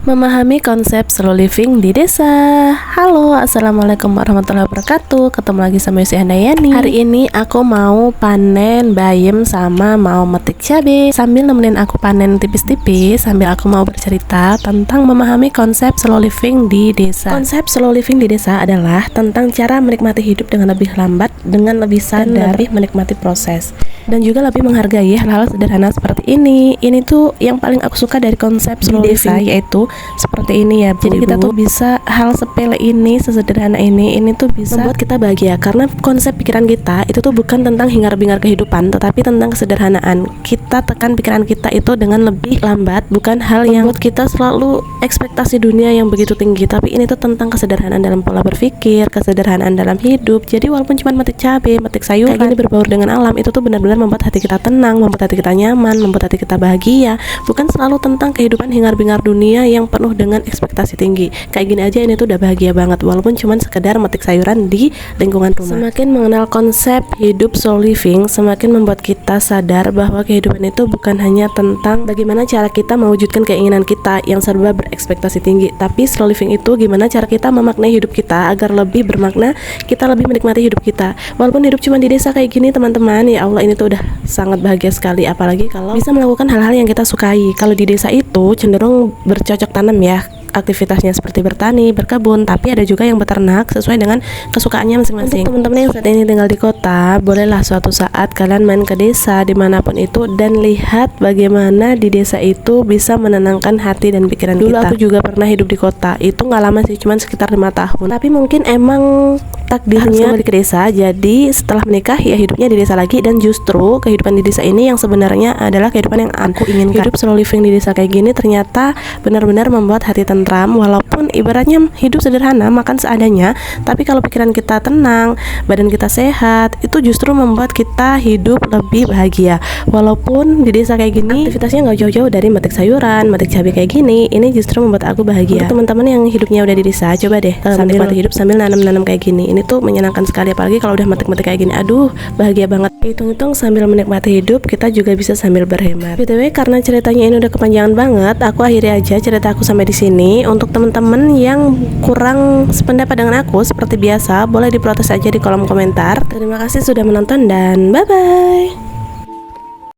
Memahami konsep slow living di desa. Halo, assalamualaikum warahmatullahi wabarakatuh. Ketemu lagi sama Yusi Handayani. Hari ini aku mau panen bayam sama mau metik cabai. Sambil nemenin aku panen tipis-tipis, sambil aku mau bercerita tentang memahami konsep slow living di desa. Konsep slow living di desa adalah tentang cara menikmati hidup dengan lebih lambat, dengan lebih sadar, lebih menikmati proses, dan juga lebih menghargai hal-hal sederhana seperti ini. Ini tuh yang paling aku suka dari konsep slow living, yaitu seperti ini ya. Jadi kita tuh bisa hal sepele ini, sesederhana ini tuh bisa membuat kita bahagia. Karena konsep pikiran kita itu tuh bukan tentang hingar-bingar kehidupan, tetapi tentang kesederhanaan. Kita tekan pikiran kita itu dengan lebih lambat, bukan hal yang membuat kita selalu ekspektasi dunia yang begitu tinggi, tapi ini tuh tentang kesederhanaan dalam pola berpikir, kesederhanaan dalam hidup. Jadi walaupun cuma metik cabai, metik sayuran, kayak gini berbaur dengan alam, itu tuh benar-benar membuat hati kita tenang, membuat hati kita nyaman, membuat hati kita bahagia. Bukan selalu tentang kehidupan hingar-bingar dunia yang penuh dengan ekspektasi tinggi. Kayak gini aja ini tuh udah bahagia banget, walaupun cuma sekedar metik sayuran di lingkungan rumah. Semakin mengenal konsep hidup slow living, semakin membuat kita sadar bahwa kehidupan itu bukan hanya tentang bagaimana cara kita mewujudkan keinginan kita yang serba berekspektasi tinggi, tapi slow living itu gimana cara kita memaknai hidup kita agar lebih bermakna, kita lebih menikmati hidup kita. Walaupun hidup cuma di desa kayak gini teman-teman, ya Allah, ini tuh udah sangat bahagia sekali, apalagi kalau bisa melakukan hal-hal yang kita sukai. Kalau di desa itu cenderung bercocok tanam ya, aktivitasnya seperti bertani, berkebun, tapi ada juga yang beternak sesuai dengan kesukaannya masing-masing. Untuk teman-teman yang saat ini tinggal di kota, bolehlah suatu saat kalian main ke desa dimanapun itu dan lihat bagaimana di desa itu bisa menenangkan hati dan pikiran kita. Dulu aku juga pernah hidup di kota, itu nggak lama sih, cuma sekitar 5 tahun. Tapi mungkin emang takdirnya kembali ke desa, jadi setelah menikah ya hidupnya di desa lagi. Dan justru kehidupan di desa ini yang sebenarnya adalah kehidupan yang aku inginkan. Hidup slow living di desa kayak gini ternyata benar-benar membuat hati tentram, walaupun ibaratnya hidup sederhana, makan seadanya, tapi kalau pikiran kita tenang, badan kita sehat, itu justru membuat kita hidup lebih bahagia. Walaupun di desa kayak gini aktivitasnya nggak jauh-jauh dari metik sayuran, metik cabai kayak gini, ini justru membuat aku bahagia. Untuk teman-teman yang hidupnya udah di desa, coba deh sambil menikmati hidup sambil nanam-nanam kayak gini. Ini tuh menyenangkan sekali, apalagi kalau udah metik-metik kayak gini. Aduh, bahagia banget. Hitung-hitung sambil menikmati hidup, kita juga bisa sambil berhemat. BTW, karena ceritanya ini udah kepanjangan banget, aku akhiri aja cerita aku sampai di sini. Untuk teman-teman yang kurang sependapat dengan aku, seperti biasa, boleh diprotes aja di kolom komentar. Terima kasih sudah menonton dan bye-bye.